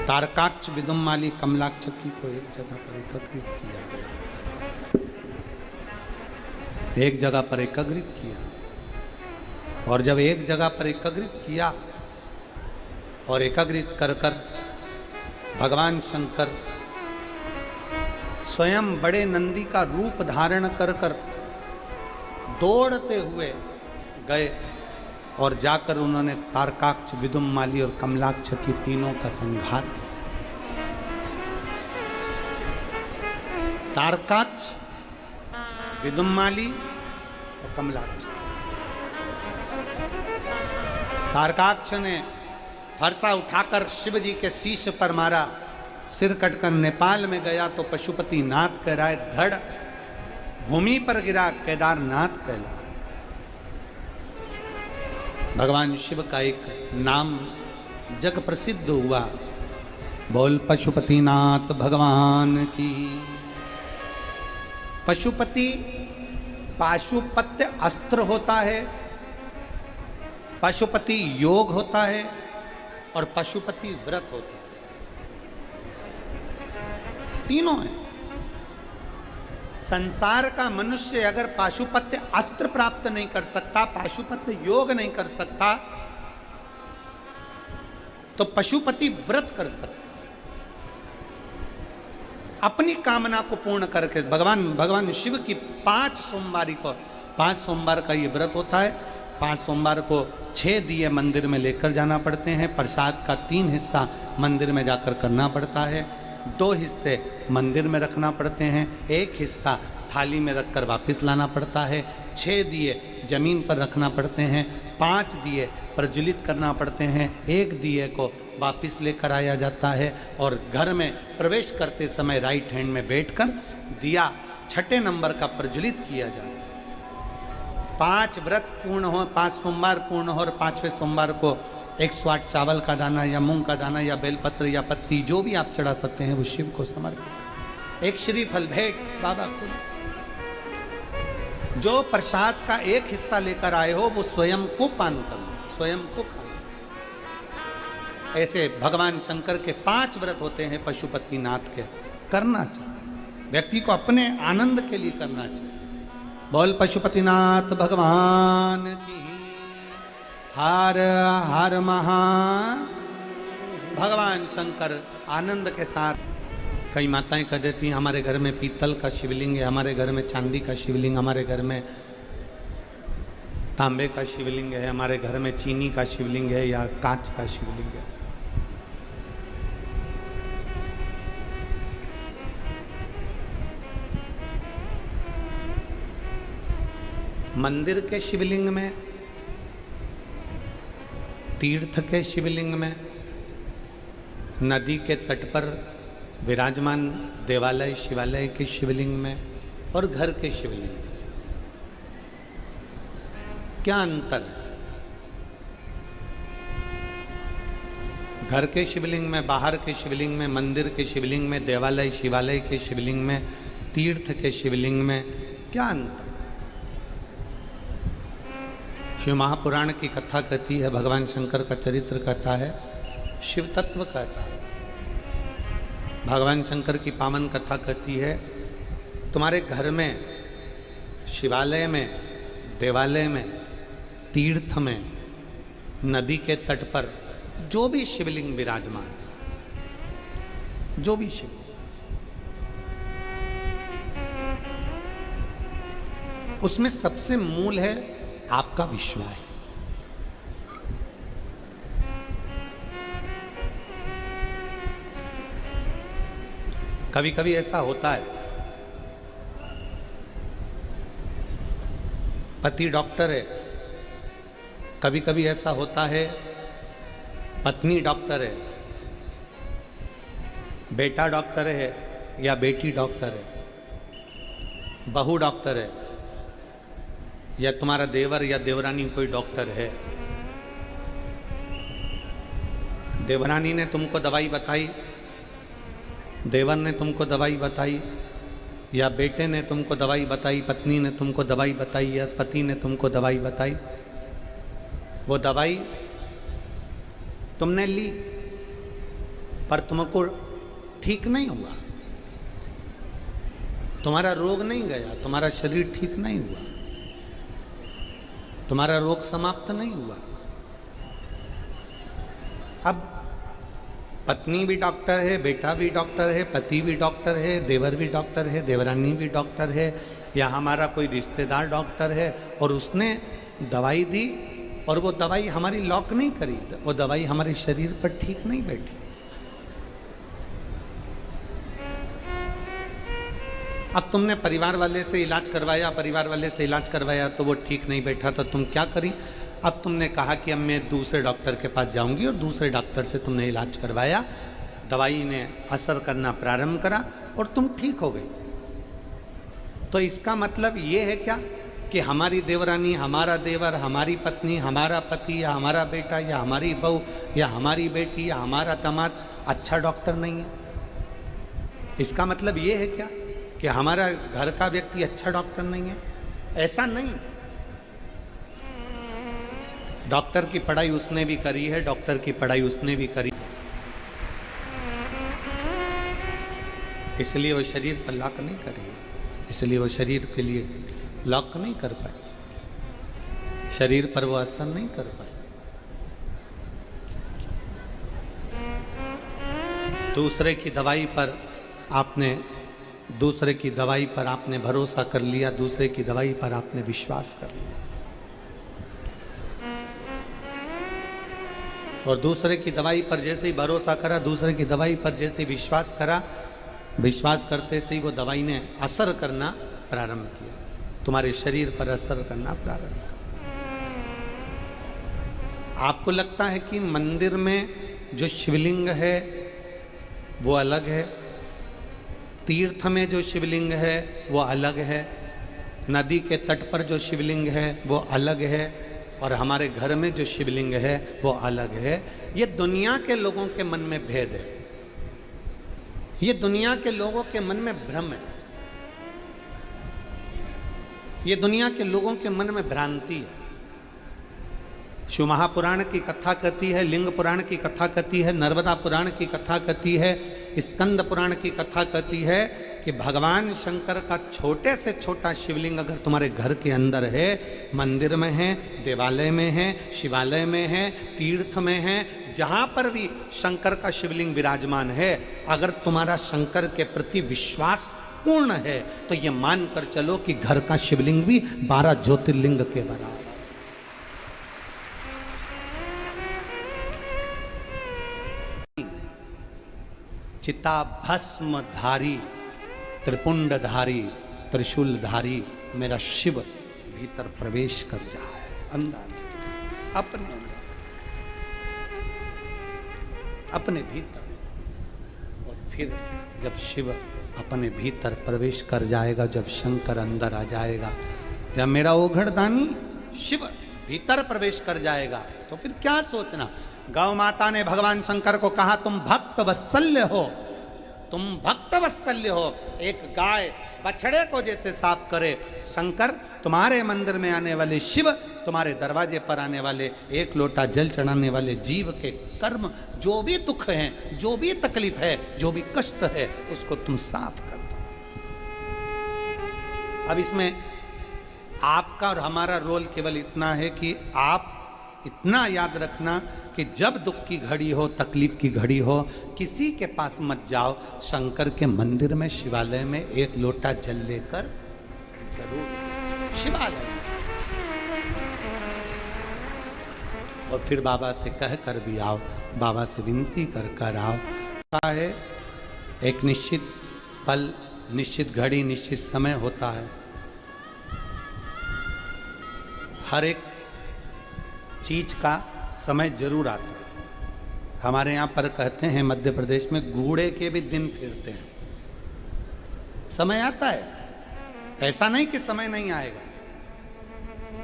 तारकाक्ष, विदुम्माली, कमलाक्ष को एक जगह पर एकत्रित किया गया, एक जगह पर एकत्रित किया। और जब एक जगह पर एकत्रित किया और एकत्रित कर कर भगवान शंकर स्वयं बड़े नंदी का रूप धारण कर कर दौड़ते हुए गए और जाकर उन्होंने तारकाक्ष, विदुम्माली और कमलाक्ष की तीनों का संहार किया। तारकाक्ष, विदुम्माली और कमलाक्ष। तारकाक्ष ने फरसा उठाकर शिव जी के शीश पर मारा, सिर कटकर नेपाल में गया तो पशुपति नाथ कहलाए, धड़ भूमि पर गिरा केदारनाथ कहला। भगवान शिव का एक नाम जग प्रसिद्ध हुआ, बोल पशुपतिनाथ भगवान की। पशुपति पाशुपत्य अस्त्र होता है, पशुपति योग होता है और पशुपति व्रत होता है, तीनों है। संसार का मनुष्य अगर पाशुपत्य अस्त्र प्राप्त नहीं कर सकता, पाशुपत्य योग नहीं कर सकता, तो पशुपति व्रत कर सकता। अपनी कामना को पूर्ण करके भगवान शिव की 5 सोमवारी को, 5 सोमवार का ये व्रत होता है। 5 सोमवार को 6 दिए मंदिर में लेकर जाना पड़ते हैं। प्रसाद का 3 हिस्सा मंदिर में जाकर करना पड़ता है, 2 हिस्से मंदिर में रखना पड़ते हैं, 1 हिस्सा थाली में रखकर वापस लाना पड़ता है, 6 दिए जमीन पर रखना पड़ते हैं, 5 दिए प्रज्वलित करना पड़ते हैं, 1 दिए को वापस लेकर आया जाता है और घर में प्रवेश करते समय राइट हैंड में बैठकर दिया 6ठे नंबर का प्रज्वलित किया जाता है। 5 व्रत पूर्ण हो, 5 सोमवार पूर्ण हो और 5वें सोमवार को 108 चावल का दाना या मूंग का दाना या बेलपत्र या पत्ती जो भी आप चढ़ा सकते हैं वो शिव को समर्पित। एक श्रीफल भेंट बाबा को। जो प्रसाद का 1 हिस्सा लेकर आए हो वो स्वयं को पान करना, स्वयं को खाना। ऐसे भगवान शंकर के 5 व्रत होते हैं पशुपतिनाथ के, करना चाहिए व्यक्ति को, अपने आनंद के लिए करना चाहिए। बोल पशुपतिनाथ भगवान की। हर हर महा। भगवान शंकर आनंद के साथ, कई माताएं कह देती हैं हमारे घर में पीतल का शिवलिंग है, हमारे घर में चांदी का शिवलिंग, हमारे घर में तांबे का शिवलिंग है, हमारे घर में चीनी का शिवलिंग है या कांच का शिवलिंग है। मंदिर के शिवलिंग में, तीर्थ के शिवलिंग में, नदी के तट पर विराजमान देवालय शिवालय के शिवलिंग में और घर के शिवलिंग में क्या अंतर है? घर के शिवलिंग में, बाहर के शिवलिंग में, मंदिर के शिवलिंग में, देवालय शिवालय के शिवलिंग में, तीर्थ के शिवलिंग में क्या अंतर? शिव महापुराण की कथा कहती है, भगवान शंकर का चरित्र कहता है, शिव तत्व कहता है। भगवान शंकर की पावन कथा कहती है, तुम्हारे घर में, शिवालय में, देवालय में, तीर्थ में, नदी के तट पर जो भी शिवलिंग विराजमान, जो भी शिव, उसमें सबसे मूल है आपका विश्वास। कभी कभी ऐसा होता है, पति डॉक्टर है, कभी कभी ऐसा होता है पत्नी डॉक्टर है, बेटा डॉक्टर है या बेटी डॉक्टर है, बहू डॉक्टर है या तुम्हारा देवर या देवरानी कोई डॉक्टर है। देवरानी ने तुमको दवाई बताई, देवर ने तुमको दवाई बताई या बेटे ने तुमको दवाई बताई, पत्नी ने तुमको दवाई बताई या पति ने तुमको दवाई बताई, वो दवाई तुमने ली, पर तुमको ठीक नहीं हुआ, तुम्हारा रोग नहीं गया, तुम्हारा शरीर ठीक नहीं हुआ, तुम्हारा रोग समाप्त नहीं हुआ। अब पत्नी भी डॉक्टर है, बेटा भी डॉक्टर है, पति भी डॉक्टर है, देवर भी डॉक्टर है, देवरानी भी डॉक्टर है, या हमारा कोई रिश्तेदार डॉक्टर है और उसने दवाई दी और वो दवाई हमारी लॉक नहीं करी, वो दवाई हमारे शरीर पर ठीक नहीं बैठी। अब तुमने परिवार वाले से इलाज करवाया, परिवार वाले से इलाज करवाया तो वो ठीक नहीं बैठा, तो तुम क्या करी? अब तुमने कहा कि अब मैं दूसरे डॉक्टर के पास जाऊंगी और दूसरे डॉक्टर से तुमने इलाज करवाया, दवाई ने असर करना प्रारंभ करा और तुम ठीक हो गई। तो इसका मतलब ये है क्या कि हमारी देवरानी, हमारा देवर, हमारी पत्नी, हमारा पति या हमारा बेटा या हमारी बहू या हमारी बेटी या हमारा दामाद अच्छा डॉक्टर नहीं है? इसका मतलब ये है क्या कि हमारा घर का व्यक्ति अच्छा डॉक्टर नहीं है? ऐसा नहीं। डॉक्टर की पढ़ाई उसने भी करी है, डॉक्टर की पढ़ाई उसने भी करी, इसलिए वो शरीर पर लॉक नहीं करी, इसलिए वो शरीर के लिए लॉक नहीं कर पाए, शरीर पर वो असर नहीं कर पाए। दूसरे की दवाई पर आपने भरोसा कर लिया, दूसरे की दवाई पर आपने विश्वास कर लिया और दूसरे की दवाई पर जैसे ही भरोसा करा, दूसरे की दवाई पर जैसे ही विश्वास करा, विश्वास करते से ही वो दवाई ने असर करना प्रारंभ किया, तुम्हारे शरीर पर असर करना प्रारंभ किया। आपको लगता है कि मंदिर में जो शिवलिंग है वो अलग है, तीर्थ में जो शिवलिंग है वो अलग है, नदी के तट पर जो शिवलिंग है वो अलग है और हमारे घर में जो शिवलिंग है वो अलग है। ये दुनिया के लोगों के मन में भेद है, ये दुनिया के लोगों के मन में भ्रम है, ये दुनिया के लोगों के मन में भ्रांति है। शिव महापुराण की कथा कहती है, लिंग पुराण की कथा कहती है, नर्मदा पुराण की कथा कहती है, स्कंद पुराण की कथा कहती है कि भगवान शंकर का छोटे से छोटा शिवलिंग अगर तुम्हारे घर के अंदर है, मंदिर में है, देवालय में है, शिवालय में है, तीर्थ में है, जहाँ पर भी शंकर का शिवलिंग विराजमान है, अगर तुम्हारा शंकर के प्रति विश्वास पूर्ण है तो ये मानकर चलो कि घर का शिवलिंग भी 12 ज्योतिर्लिंग के बराबर। चिता भस्म धारी, त्रिपुंडधारी, त्रिशूलधारी मेरा शिव भीतर प्रवेश कर जाए, अंदर अपने भीतर। और फिर जब शिव अपने भीतर प्रवेश कर जाएगा, जब शंकर अंदर आ जाएगा, जब मेरा ओघड़दानी शिव भीतर प्रवेश कर जाएगा, तो फिर क्या सोचना। गौ माता ने भगवान शंकर को कहा तुम भक्त वत्सल्य हो, तुम भक्त वत्सल्य हो। एक गाय बछड़े को जैसे साफ करे, शंकर तुम्हारे मंदिर में आने वाले शिव, तुम्हारे दरवाजे पर आने वाले, एक लोटा जल चढ़ाने वाले जीव के कर्म, जो भी दुख है, जो भी तकलीफ है, जो भी कष्ट है, उसको तुम साफ कर दो। अब इसमें आपका और हमारा रोल केवल इतना है कि आप इतना याद रखना कि जब दुख की घड़ी हो, तकलीफ की घड़ी हो, किसी के पास मत जाओ, शंकर के मंदिर में, शिवालय में एक लोटा जल लेकर जरूर शिवालय में, और फिर बाबा से कह कर भी आओ, बाबा से विनती कर कर आओ। होता है एक निश्चित पल, निश्चित घड़ी, निश्चित समय होता है। हर एक चीज का समय जरूर आता है। हमारे यहाँ पर कहते हैं मध्य प्रदेश में घोड़े के भी दिन फिरते हैं, समय आता है, ऐसा नहीं कि समय नहीं आएगा,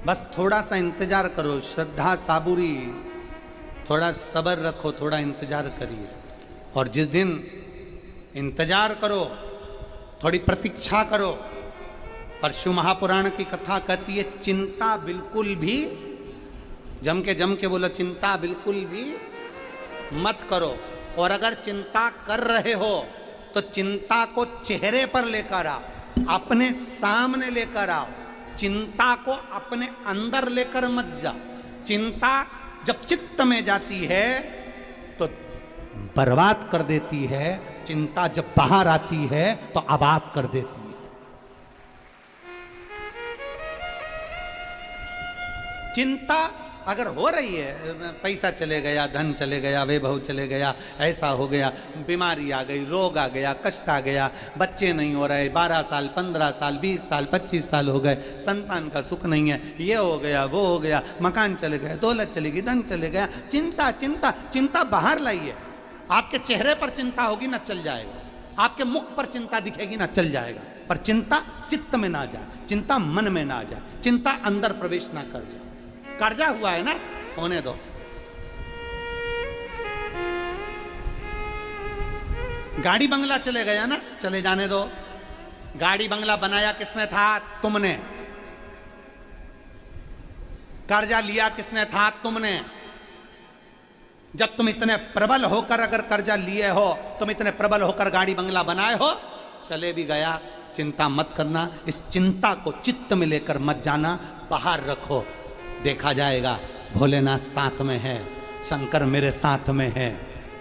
बस थोड़ा सा इंतजार करो, श्रद्धा साबुरी, थोड़ा सब्र रखो, थोड़ा इंतजार करिए। और जिस दिन इंतजार करो, थोड़ी प्रतीक्षा करो, परशु महापुराण की कथा कहती है चिंता बिल्कुल भी, जम के बोला, चिंता बिल्कुल भी मत करो, और अगर चिंता कर रहे हो तो चिंता को चेहरे पर लेकर आओ, अपने सामने लेकर आओ। चिंता को अपने अंदर लेकर मत जाओ। चिंता जब चित्त में जाती है तो बर्बाद कर देती है, चिंता जब बाहर आती है तो आबाद कर देती है। चिंता अगर हो रही है, पैसा चले गया, धन चले गया, वैभव चले गया, ऐसा हो गया, बीमारी आ गई, रोग आ गया, कष्ट आ गया, बच्चे नहीं हो रहे, 12 साल 15 साल 20 साल 25 साल हो गए, संतान का सुख नहीं है, ये हो गया, वो हो गया, मकान चले गए, दौलत चली गई, धन चले गया। चिंता चिंता चिंता बाहर लाइए। आपके चेहरे पर चिंता होगी ना, चल जाएगा। आपके मुख पर चिंता दिखेगी ना, चल जाएगा। पर चिंता चित्त में ना जाए, चिंता मन में ना जाए, चिंता अंदर प्रवेश ना कर जाए। कर्जा हुआ है ना, होने दो। गाड़ी बंगला चले गया ना, चले जाने दो। गाड़ी बंगला बनाया किसने था? तुमने। कर्जा लिया किसने था? तुमने। जब तुम इतने प्रबल होकर अगर कर्जा लिए हो, तुम इतने प्रबल होकर गाड़ी बंगला बनाए हो, चले भी गया, चिंता मत करना। इस चिंता को चित्त में लेकर मत जाना, बाहर रखो। देखा जाएगा, भोलेनाथ साथ में है, शंकर मेरे साथ में है।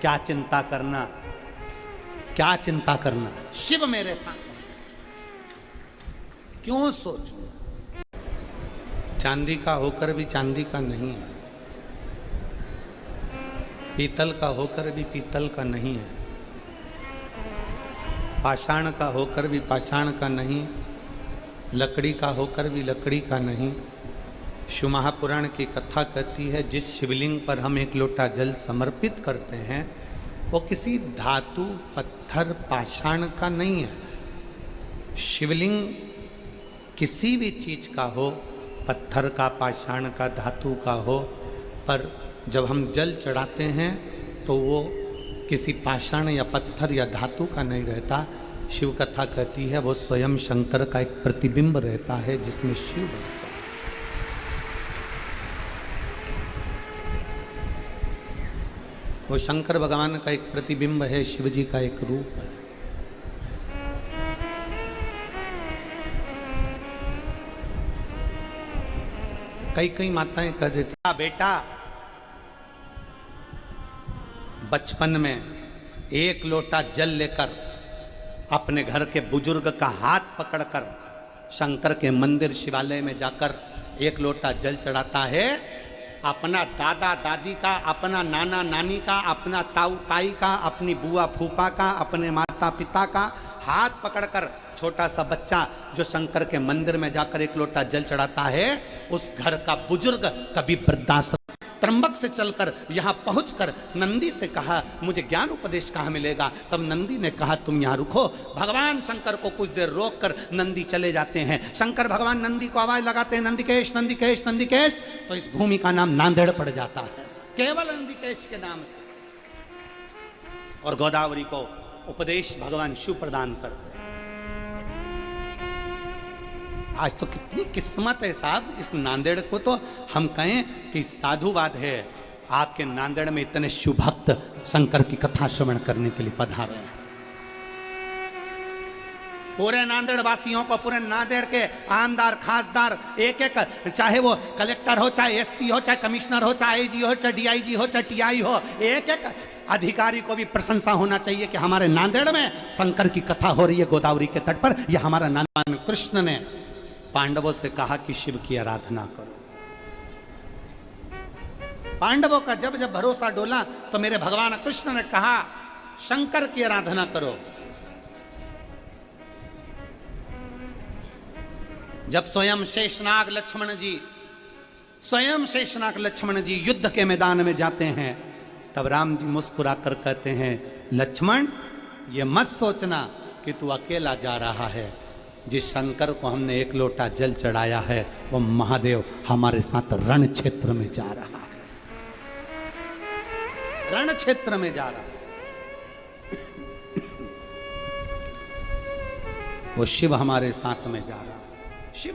क्या चिंता करना, क्या चिंता करना, शिव मेरे साथ में। क्यों सोचो? चांदी का होकर भी चांदी का नहीं है, पीतल का होकर भी पीतल का नहीं है, पाषाण का होकर भी पाषाण का नहीं, लकड़ी का होकर भी लकड़ी का नहीं। शिव महापुराण की कथा कहती है, जिस शिवलिंग पर हम एक लोटा जल समर्पित करते हैं वो किसी धातु, पत्थर, पाषाण का नहीं है। शिवलिंग किसी भी चीज का हो, पत्थर का, पाषाण का, धातु का हो, पर जब हम जल चढ़ाते हैं तो वो किसी पाषाण या पत्थर या धातु का नहीं रहता। शिव कथा कहती है वो स्वयं शंकर का एक प्रतिबिंब रहता है जिसमें शिव बसता है। वो शंकर भगवान का एक प्रतिबिंब है, शिव जी का एक रूप है। कई कई माताएं कह देती, बेटा बचपन में एक लोटा जल लेकर अपने घर के बुजुर्ग का हाथ पकड़कर शंकर के मंदिर शिवालय में जाकर एक लोटा जल चढ़ाता है। अपना दादा दादी का, अपना नाना नानी का, अपना ताऊ ताई का, अपनी बुआ फूफा का, अपने माता पिता का हाथ पकड़कर छोटा सा बच्चा जो शंकर के मंदिर में जाकर एक लोटा जल चढ़ाता है, उस घर का बुजुर्ग कभी वृद्धाश्रम त्रंबक से चलकर यहाँ पहुंचकर नंदी से कहा मुझे ज्ञान उपदेश कहाँ मिलेगा। तब नंदी ने कहा तुम यहाँ रुको। भगवान शंकर को कुछ देर रोक कर नंदी चले जाते हैं। शंकर भगवान नंदी को आवाज लगाते हैं, नंदिकेश नंदिकेश नंदिकेश। तो इस भूमि का नाम नांदेड़ पड़ जाता है केवल नंदिकेश के नाम से। और गोदावरी को उपदेश भगवान शिव प्रदान करते। आज तो कितनी किस्मत है साहब, इस नांदेड़ को तो हम कहें कि साधुवाद है। आपके नांदेड़ में इतने शिव भक्त शंकर की कथा श्रवण करने के लिए पधारे हैं। पूरे नांदेड़ वासियों को, पूरे नांदेड़ के आमदार खासदार एक एक, चाहे वो कलेक्टर हो, चाहे एसपी हो, चाहे कमिश्नर हो, चाहे आईजी हो, चाहे डीआईजी हो, चाहे टीआई हो, एक एक अधिकारी को भी प्रशंसा होना चाहिए कि हमारे नांदेड़ में शंकर की कथा हो रही है गोदावरी के तट पर। यह हमारा भगवान कृष्ण ने पांडवों से कहा कि शिव की आराधना करो। पांडवों का जब जब भरोसा डोला तो मेरे भगवान कृष्ण ने कहा शंकर की आराधना करो। जब स्वयं शेषनाग लक्ष्मण जी युद्ध के मैदान में जाते हैं, तब राम जी मुस्कुराकर कहते हैं लक्ष्मण ये मत सोचना कि तू अकेला जा रहा है। जिस शंकर को हमने एक लोटा जल चढ़ाया है वो महादेव हमारे साथ रण क्षेत्र में जा रहा है, रण क्षेत्र में जा रहा है। वो शिव हमारे साथ में जा रहा है। शिव